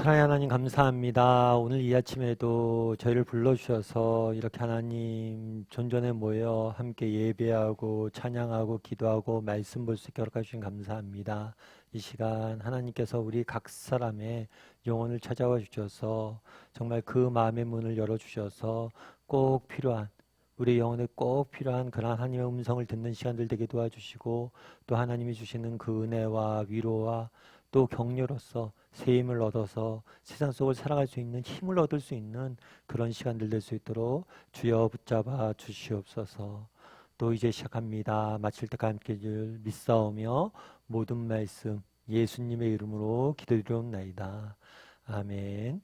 사랑의 하나님 감사합니다. 오늘 이 아침에도 저희를 불러주셔서 이렇게 하나님 존전에 모여 함께 예배하고 찬양하고 기도하고 말씀 볼 수 있게 허락해 주신 감사합니다. 이 시간 하나님께서 우리 각 사람의 영혼을 찾아와 주셔서 정말 그 마음의 문을 열어주셔서 꼭 필요한 우리 영혼에 꼭 필요한 그런 하나님의 음성을 듣는 시간들 되게 도와주시고 또 하나님이 주시는 그 은혜와 위로와 또 격려로서 새 힘을 얻어서 세상 속을 살아갈 수 있는 힘을 얻을 수 있는 그런 시간들 될 수 있도록 주여 붙잡아 주시옵소서. 또 이제 시작합니다. 마칠 때까지 함께 줄 믿사오며 모든 말씀 예수님의 이름으로 기도드리옵나이다. 아멘.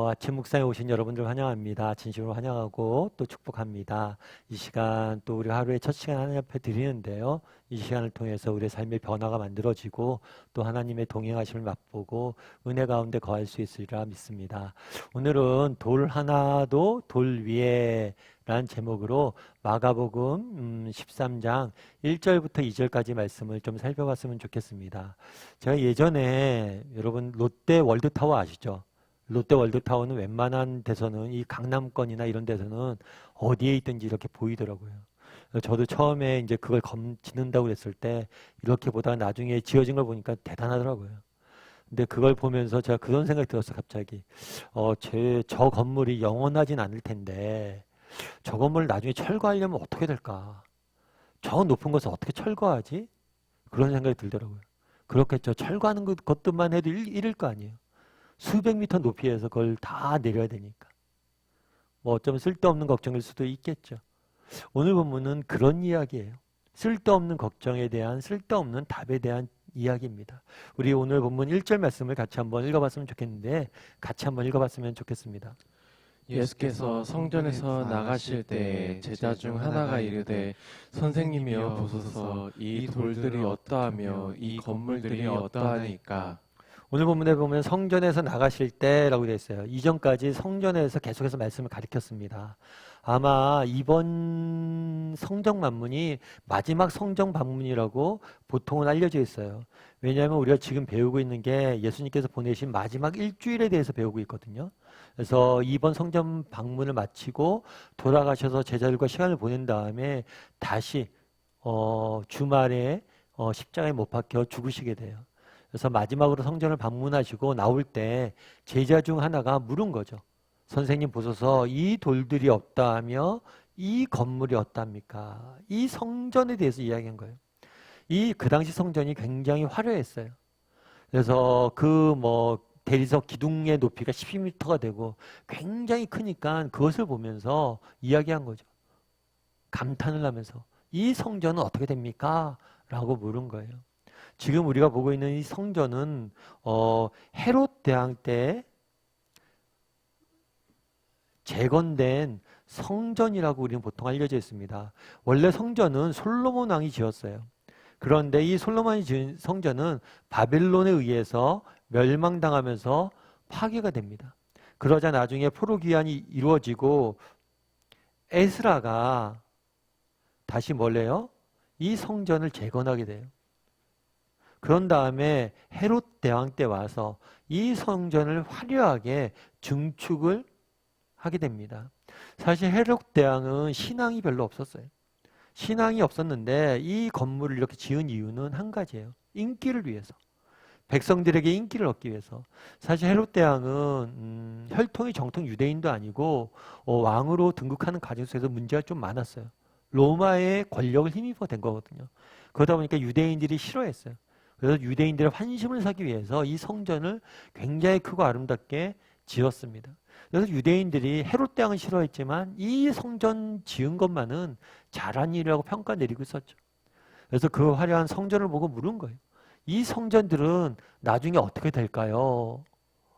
아침 묵상에 오신 여러분들 환영합니다. 진심으로 환영하고 또 축복합니다. 이 시간 또 우리 하루의 첫 시간 하나님 앞에 드리는데요. 이 시간을 통해서 우리의 삶의 변화가 만들어지고 또 하나님의 동행하심을 맛보고 은혜 가운데 거할 수 있으리라 믿습니다. 오늘은 돌 하나도 돌 위에 라는 제목으로 마가복음 13장 1절부터 2절까지 말씀을 좀 살펴봤으면 좋겠습니다. 제가 예전에 여러분 롯데 월드타워 아시죠? 롯데 월드타워는 웬만한 데서는 이 강남권이나 이런 데서는 어디에 있든지 이렇게 보이더라고요. 저도 처음에 이제 그걸 짓는다고 그랬을 때 이렇게 보다가 나중에 지어진 걸 보니까 대단하더라고요. 근데 그걸 보면서 제가 그런 생각이 들었어요, 갑자기. 저 건물이 영원하진 않을 텐데 저 건물을 나중에 철거하려면 어떻게 될까? 저 높은 것을 어떻게 철거하지? 그런 생각이 들더라고요. 그렇겠죠. 철거하는 것들만 해도 일일 거 아니에요. 수백 미터 높이에서 그걸 다 내려야 되니까. 뭐 어쩌면 쓸데없는 걱정일 수도 있겠죠. 오늘 본문은 그런 이야기예요. 쓸데없는 걱정에 대한 쓸데없는 답에 대한 이야기입니다. 우리 오늘 본문 1절 말씀을 같이 한번 읽어봤으면 좋겠는데 같이 한번 읽어봤으면 좋겠습니다. 예수께서 성전에서 나가실 때 제자 중 하나가 이르되 선생님이여 보소서 이 돌들이 어떠하며 이 건물들이 어떠하니까. 오늘 본문에 보면 성전에서 나가실 때라고 되어 있어요. 이전까지 성전에서 계속해서 말씀을 가르쳤습니다. 아마 이번 성정 방문이 마지막 성정 방문이라고 보통은 알려져 있어요. 왜냐하면 우리가 지금 배우고 있는 게 예수님께서 보내신 마지막 일주일에 대해서 배우고 있거든요. 그래서 이번 성전 방문을 마치고 돌아가셔서 제자들과 시간을 보낸 다음에 다시 주말에 십자가에 못 박혀 죽으시게 돼요. 그래서 마지막으로 성전을 방문하시고 나올 때 제자 중 하나가 물은 거죠. 선생님 보소서 이 돌들이 없다하며 이 건물이 어떠합니까? 이 성전에 대해서 이야기한 거예요. 그 당시 성전이 굉장히 화려했어요. 그래서 대리석 기둥의 높이가 12m가 되고 굉장히 크니까 그것을 보면서 이야기한 거죠. 감탄을 하면서 이 성전은 어떻게 됩니까? 라고 물은 거예요. 지금 우리가 보고 있는 이 성전은 헤롯 대왕 때 재건된 성전이라고 우리는 보통 알려져 있습니다. 원래 성전은 솔로몬 왕이 지었어요. 그런데 이 솔로몬이 지은 성전은 바벨론에 의해서 멸망당하면서 파괴가 됩니다. 그러자 나중에 포로 귀환이 이루어지고 에스라가 다시 뭘래요? 이 성전을 재건하게 돼요. 그런 다음에 헤롯 대왕 때 와서 이 성전을 화려하게 증축을 하게 됩니다. 사실 헤롯 대왕은 신앙이 별로 없었어요. 신앙이 없었는데 이 건물을 이렇게 지은 이유는 한 가지예요. 인기를 위해서. 백성들에게 인기를 얻기 위해서. 사실 헤롯 대왕은 혈통이 정통 유대인도 아니고 왕으로 등극하는 과정 속에서 문제가 좀 많았어요. 로마의 권력을 힘입어 된 거거든요. 그러다 보니까 유대인들이 싫어했어요. 그래서 유대인들의 환심을 사기 위해서 이 성전을 굉장히 크고 아름답게 지었습니다. 그래서 유대인들이 헤롯 대왕은 싫어했지만 이 성전 지은 것만은 잘한 일이라고 평가 내리고 있었죠. 그래서 그 화려한 성전을 보고 물은 거예요. 이 성전들은 나중에 어떻게 될까요?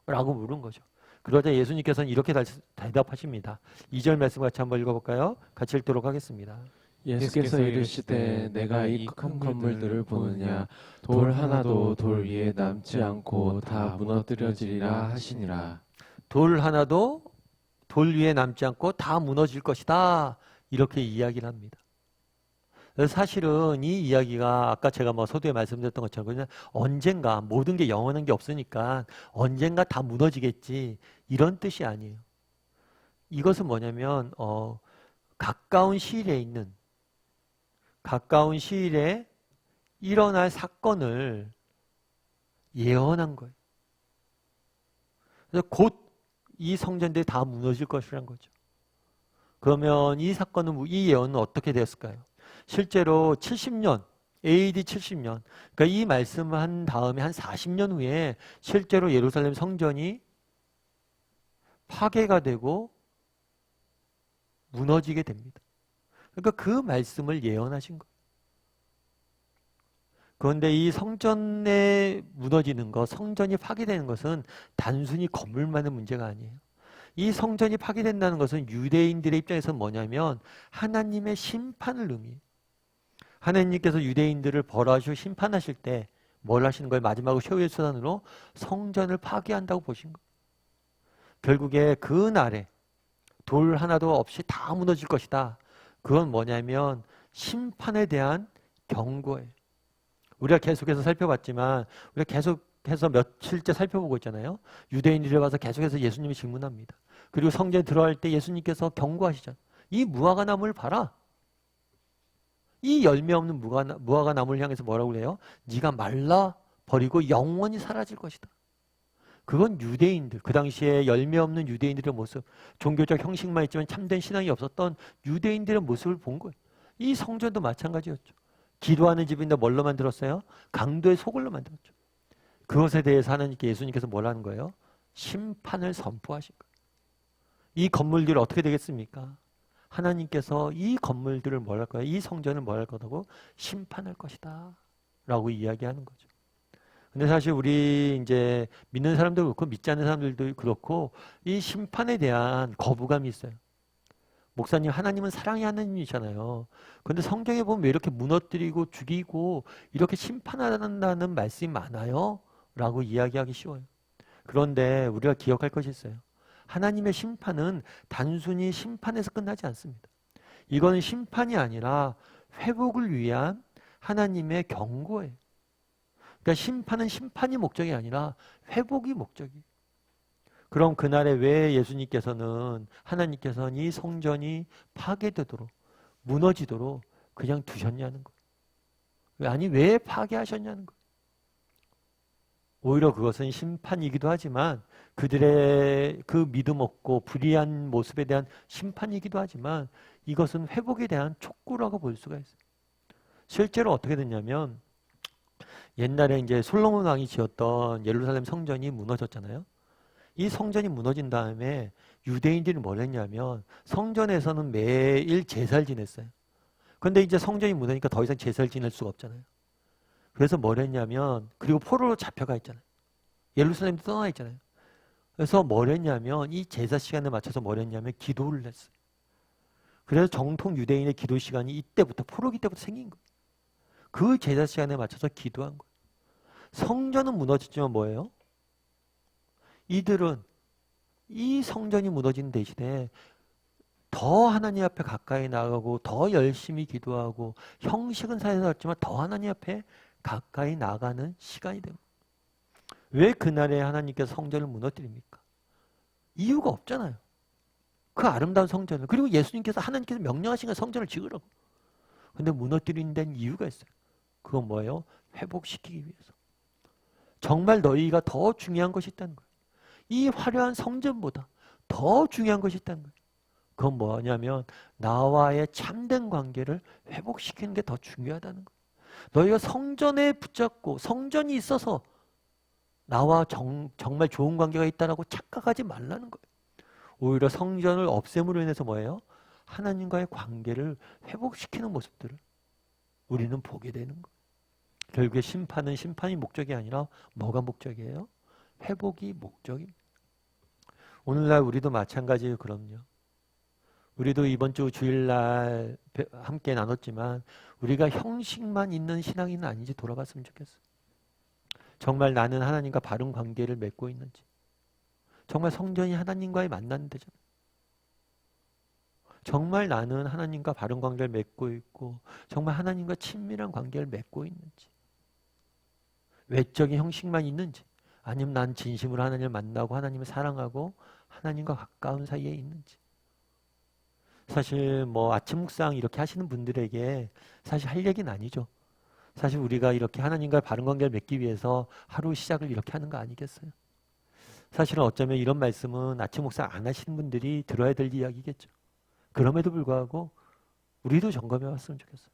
라고 물은 거죠. 그러자 예수님께서는 이렇게 대답하십니다. 2절 말씀 같이 한번 읽어볼까요? 같이 읽도록 하겠습니다. 예수께서 이르시되 내가 이 큰 건물들을 보느냐 돌 하나도 돌 위에 남지 않고 다 무너뜨려지리라 하시니라. 돌 하나도 돌 위에 남지 않고 다 무너질 것이다. 이렇게 이야기를 합니다. 그래서 사실은 이 이야기가 아까 제가 뭐 서두에 말씀드렸던 것처럼 그냥 언젠가 모든 게 영원한 게 없으니까 언젠가 다 무너지겠지 이런 뜻이 아니에요. 이것은 뭐냐면 가까운 시일에 일어날 사건을 예언한 거예요. 그래서 곧 이 성전들이 다 무너질 것이라는 거죠. 그러면 이 사건은 이 예언은 어떻게 되었을까요? 실제로 70년 AD 70년 그러니까 이 말씀을 한 다음에 한 40년 후에 실제로 예루살렘 성전이 파괴가 되고 무너지게 됩니다. 그러니까 그 말씀을 예언하신 거예요. 그런데 이 성전에 무너지는 것, 성전이 파괴되는 것은 단순히 건물만의 문제가 아니에요. 이 성전이 파괴된다는 것은 유대인들의 입장에서는 뭐냐면 하나님의 심판을 의미해요. 하나님께서 유대인들을 벌하시고 심판하실 때 뭘 하시는 거예요? 마지막으로 최후의 수단으로 성전을 파괴한다고 보신 거예요. 결국에 그 날에 돌 하나도 없이 다 무너질 것이다. 그건 뭐냐면 심판에 대한 경고예요. 우리가 계속해서 살펴봤지만 우리가 계속해서 며칠째 살펴보고 있잖아요. 유대인들이 와서 계속해서 예수님이 질문합니다. 그리고 성전에 들어갈 때 예수님께서 경고하시잖아요. 이 무화과 나무를 봐라. 이 열매 없는 무화과 나무를 향해서 뭐라고 그래요? 네가 말라 버리고 영원히 사라질 것이다. 그건 유대인들, 그 당시에 열매 없는 유대인들의 모습, 종교적 형식만 있지만 참된 신앙이 없었던 유대인들의 모습을 본 거예요. 이 성전도 마찬가지였죠. 기도하는 집인데 뭘로 만들었어요? 강도의 소굴로 만들었죠. 그것에 대해서 하나님께 예수님께서 뭘 하는 거예요? 심판을 선포하신 거예요. 이 건물들이 어떻게 되겠습니까? 하나님께서 이 건물들을 뭘 할 거야? 이 성전을 뭘 할 거라고? 심판할 것이다. 라고 이야기하는 거죠. 근데 사실 우리 이제 믿는 사람도 그렇고 믿지 않는 사람들도 그렇고 이 심판에 대한 거부감이 있어요. 목사님, 하나님은 사랑의 하나님이잖아요. 그런데 성경에 보면 왜 이렇게 무너뜨리고 죽이고 이렇게 심판한다는 말씀이 많아요? 라고 이야기하기 쉬워요. 그런데 우리가 기억할 것이 있어요. 하나님의 심판은 단순히 심판에서 끝나지 않습니다. 이건 심판이 아니라 회복을 위한 하나님의 경고예요. 그러니까 심판은 심판이 목적이 아니라 회복이 목적이에요. 그럼 그날에 왜 하나님께서는 이 성전이 파괴되도록 무너지도록 그냥 두셨냐는 거예요. 아니 왜 파괴하셨냐는 거예요. 오히려 그것은 심판이기도 하지만 그들의 그 믿음 없고 불의한 모습에 대한 심판이기도 하지만 이것은 회복에 대한 촉구라고 볼 수가 있어요. 실제로 어떻게 됐냐면 옛날에 이제 솔로몬 왕이 지었던 예루살렘 성전이 무너졌잖아요. 이 성전이 무너진 다음에 유대인들이 뭘 했냐면 성전에서는 매일 제사를 지냈어요. 그런데 이제 성전이 무너지니까 더 이상 제사를 지낼 수가 없잖아요. 그래서 뭘 했냐면 그리고 포로로 잡혀가 있잖아요. 예루살렘도 떠나 있잖아요. 그래서 뭘 했냐면 이 제사 시간에 맞춰서 뭘 했냐면 기도를 했어요. 그래서 정통 유대인의 기도 시간이 이때부터 포로기 때부터 생긴 거예요. 그 제사 시간에 맞춰서 기도한 거예요. 성전은 무너졌지만 뭐예요? 이들은 이 성전이 무너진 대신에 더 하나님 앞에 가까이 나가고 더 열심히 기도하고 형식은 사라졌지만 더 하나님 앞에 가까이 나가는 시간이 됩니다. 왜 그날에 하나님께서 성전을 무너뜨립니까? 이유가 없잖아요. 그 아름다운 성전을. 그리고 하나님께서 명령하신 건 성전을 지으라고. 근데 무너뜨린 데는 이유가 있어요. 그건 뭐예요? 회복시키기 위해서. 정말 너희가 더 중요한 것이 있다는 거예요. 이 화려한 성전보다 더 중요한 것이 있다는 거예요. 그건 뭐냐면 나와의 참된 관계를 회복시키는 게 더 중요하다는 거예요. 너희가 성전에 붙잡고 성전이 있어서 나와 정말 좋은 관계가 있다라고 착각하지 말라는 거예요. 오히려 성전을 없앰으로 인해서 뭐예요? 하나님과의 관계를 회복시키는 모습들을 우리는 보게 되는 거예요. 결국에 심판은 심판이 목적이 아니라 뭐가 목적이에요? 회복이 목적입니다. 오늘날 우리도 마찬가지예요. 그럼요. 우리도 이번 주 주일날 함께 나눴지만 우리가 형식만 있는 신앙인은 아닌지 돌아봤으면 좋겠어요. 정말 나는 하나님과 바른 관계를 맺고 있는지. 정말 성전이 하나님과의 만나는 데잖아요. 정말 나는 하나님과 바른 관계를 맺고 있고 정말 하나님과 친밀한 관계를 맺고 있는지, 외적인 형식만 있는지, 아니면 난 진심으로 하나님을 만나고 하나님을 사랑하고 하나님과 가까운 사이에 있는지. 사실 뭐 아침 묵상 이렇게 하시는 분들에게 사실 할 얘기는 아니죠. 사실 우리가 이렇게 하나님과 바른 관계를 맺기 위해서 하루 시작을 이렇게 하는 거 아니겠어요? 사실은 어쩌면 이런 말씀은 아침 묵상 안 하시는 분들이 들어야 될 이야기겠죠. 그럼에도 불구하고 우리도 점검해 봤으면 좋겠어요.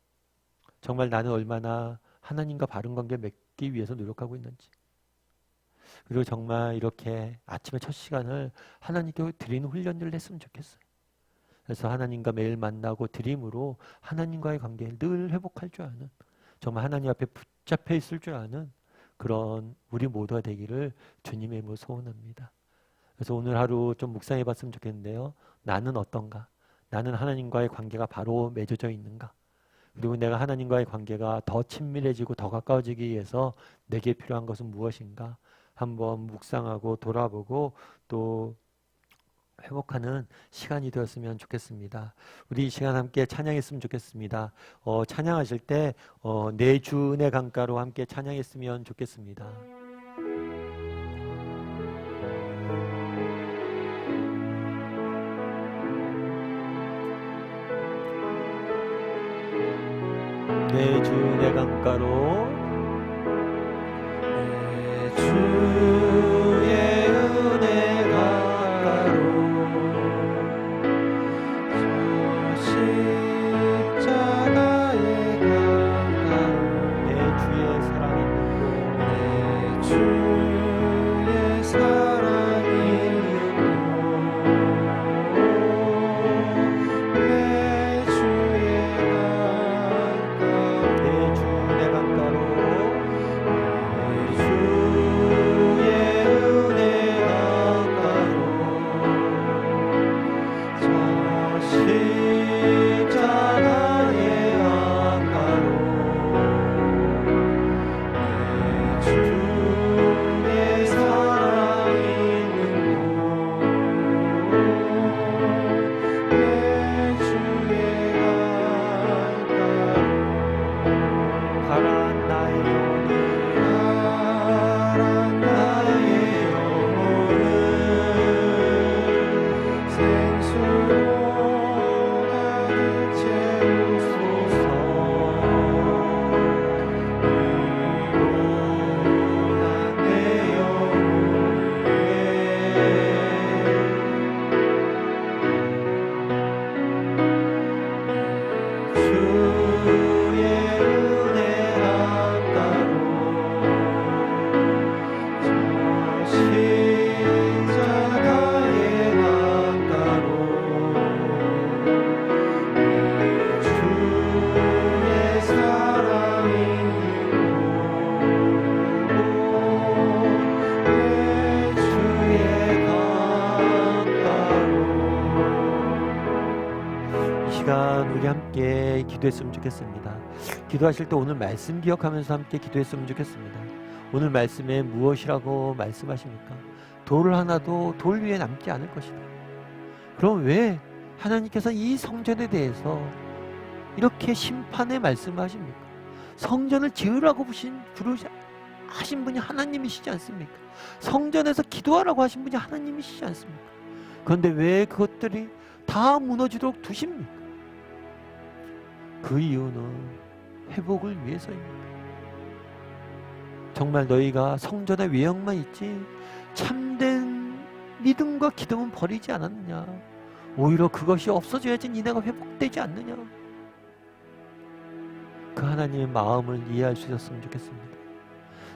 정말 나는 얼마나 하나님과 바른 관계를 맺기 위해서 노력하고 있는지. 그리고 정말 이렇게 아침의 첫 시간을 하나님께 드리는 훈련들을 했으면 좋겠어요. 그래서 하나님과 매일 만나고 드림으로 하나님과의 관계를 늘 회복할 줄 아는, 정말 하나님 앞에 붙잡혀 있을 줄 아는 그런 우리 모두가 되기를 주님의 이름으로 소원합니다. 그래서 오늘 하루 좀 묵상해 봤으면 좋겠는데요. 나는 어떤가? 나는 하나님과의 관계가 바로 맺어져 있는가? 그리고 내가 하나님과의 관계가 더 친밀해지고 더 가까워지기 위해서 내게 필요한 것은 무엇인가? 한번 묵상하고 돌아보고 또 회복하는 시간이 되었으면 좋겠습니다. 우리 이 시간 함께 찬양했으면 좋겠습니다. 찬양하실 때 내 주 내 강가로 함께 찬양했으면 좋겠습니다. 내 주 내 강가로, 내 주의 은혜 강가로, 저 십자가의 강가로, 내 주의 사랑 있는 곳, 내 주의 사랑 있는 곳, 내 주의 강가로, 내 주의 은혜 강가로, 저 십자가의 강가로, 내 주의 사랑 있는 곳, 내 주의 강가로, 가라 나의 영혼을, 가라 나의 영혼을 생수로 가득 채우소서. 의로운 내 영혼 위에 주의 은혜 강가로, 저 십자가의 강가로, 내 주의 사랑 있는 곳, 내 주의 강가로. 이 시간 우리 함께 기도했으면 좋겠습니다. 기도하실 때 오늘 말씀 기억하면서 함께 기도했으면 좋겠습니다. 오늘 말씀에 무엇이라고 말씀하십니까? 돌 하나도 돌 위에 남지 않을 것이다. 그럼 왜 하나님께서 이 성전에 대해서 이렇게 심판의 말씀을 하십니까? 성전을 지으라고 하신 분이 하나님이시지 않습니까? 성전에서 기도하라고 하신 분이 하나님이시지 않습니까? 그런데 왜 그것들이 다 무너지도록 두십니까? 그 이유는 회복을 위해서입니다. 정말 너희가 성전의 외형만 있지 참된 믿음과 기도는 버리지 않았느냐? 오히려 그것이 없어져야지 니네가 회복되지 않느냐? 그 하나님의 마음을 이해할 수 있었으면 좋겠습니다.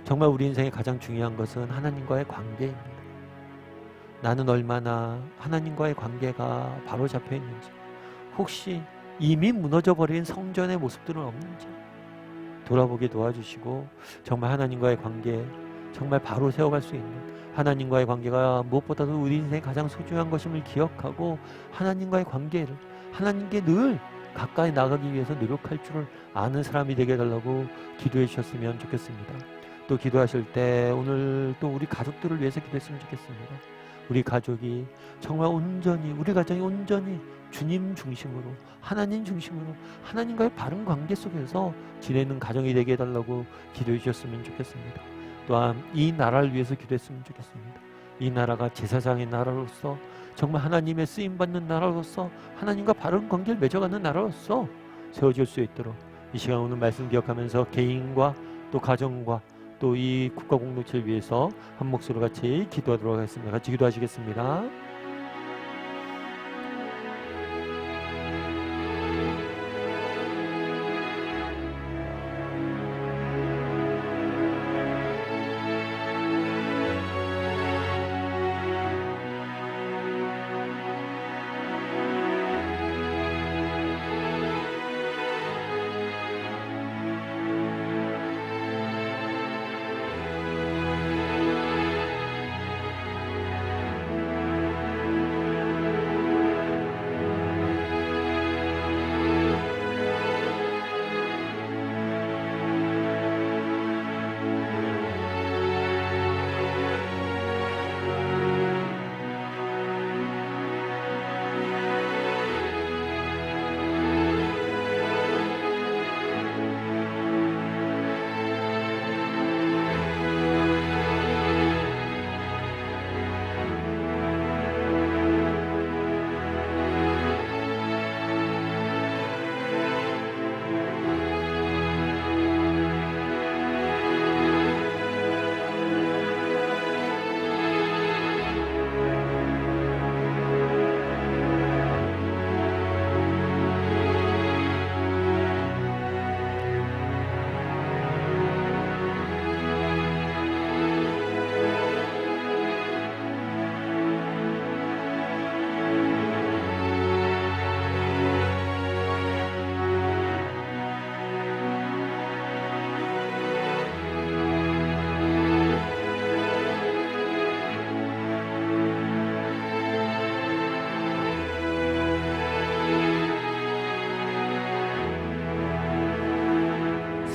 정말 우리 인생의 가장 중요한 것은 하나님과의 관계입니다. 나는 얼마나 하나님과의 관계가 바로 잡혀 있는지, 혹시 이미 무너져버린 성전의 모습들은 없는지 돌아보게 도와주시고, 정말 하나님과의 관계 정말 바로 세워갈 수 있는, 하나님과의 관계가 무엇보다도 우리 인생의 가장 소중한 것임을 기억하고 하나님과의 관계를 하나님께 늘 가까이 나가기 위해서 노력할 줄을 아는 사람이 되게 해달라고 기도해 주셨으면 좋겠습니다. 또 기도하실 때 오늘 또 우리 가족들을 위해서 기도했으면 좋겠습니다. 우리 가족이 정말 온전히, 우리 가정이 온전히 주님 중심으로, 하나님 중심으로, 하나님과의 바른 관계 속에서 지내는 가정이 되게 해달라고 기도해 주셨으면 좋겠습니다. 또한 이 나라를 위해서 기도했으면 좋겠습니다. 이 나라가 제사장의 나라로서, 정말 하나님의 쓰임받는 나라로서, 하나님과 바른 관계를 맺어가는 나라로서 세워질 수 있도록 이 시간 오늘 말씀 기억하면서 개인과 또 가정과 또 이 국가 공동체를 위해서 한 목소리로 같이 기도하도록 하겠습니다. 같이 기도하시겠습니다.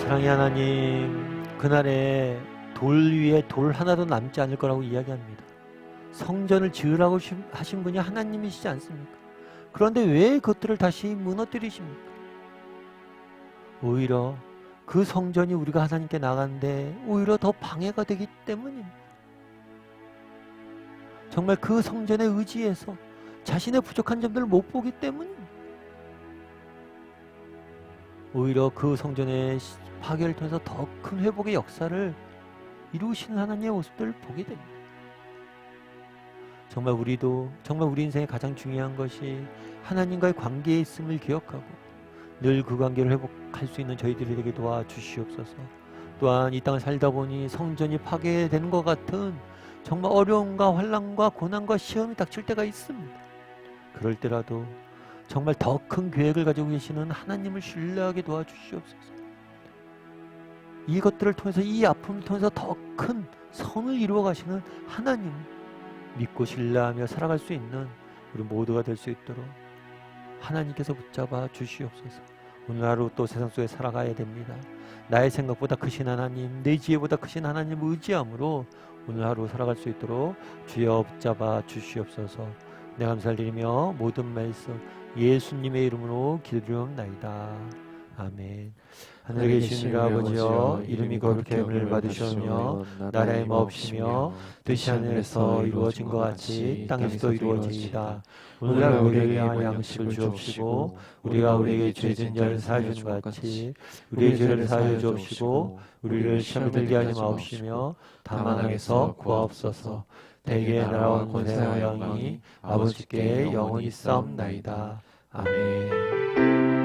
사랑의 하나님, 그날에 돌 위에 돌 하나도 남지 않을 거라고 이야기합니다. 성전을 지으라고 하신 분이 하나님이시지 않습니까? 그런데 왜 그것들을 다시 무너뜨리십니까? 오히려 그 성전이 우리가 하나님께 나가는데 오히려 더 방해가 되기 때문입니다. 정말 그 성전에 의지해서 자신의 부족한 점들을 못 보기 때문입니다. 오히려 그 성전의 파괴를 통해서 더 큰 회복의 역사를 이루시는 하나님의 모습들을 보게 됩니다. 정말 우리도, 정말 우리 인생의 가장 중요한 것이 하나님과의 관계에 있음을 기억하고 늘 그 관계를 회복할 수 있는 저희들이 되게 도와주시옵소서. 또한 이 땅을 살다 보니 성전이 파괴되는 것 같은 정말 어려움과 환난과 고난과 시험이 닥칠 때가 있습니다. 그럴 때라도 정말 더 큰 계획을 가지고 계시는 하나님을 신뢰하게 도와주시옵소서. 이것들을 통해서, 이 아픔을 통해서 더 큰 선을 이루어 가시는 하나님 믿고 신뢰하며 살아갈 수 있는 우리 모두가 될 수 있도록 하나님께서 붙잡아 주시옵소서. 오늘 하루 또 세상 속에 살아가야 됩니다. 나의 생각보다 크신 하나님, 내 지혜보다 크신 하나님 의지함으로 오늘 하루 살아갈 수 있도록 주여 붙잡아 주시옵소서. 내 감사를 드리며 모든 말씀 예수님의 이름으로 기도드리옵나이다. 아멘. 하늘에 계신 우리 아버지여, 이름이 거룩히 여김을 받으시오며 나라의 마옵시며 뜻이 하늘에서 이루어진 것 같이 땅에서도 이루어지이다. 오늘날 우리에게 양식을 주옵시고 우리가 우리에게 죄진 자를 사하여 준 것 같이 우리의 죄를 사하여 주옵시고 우리를 시험에 들게 하지 마옵시며 다만 악에서 구하옵소서. 대개의 나라와 권세와 영광이 아버지께 영원히 있사옵나이다. 아멘.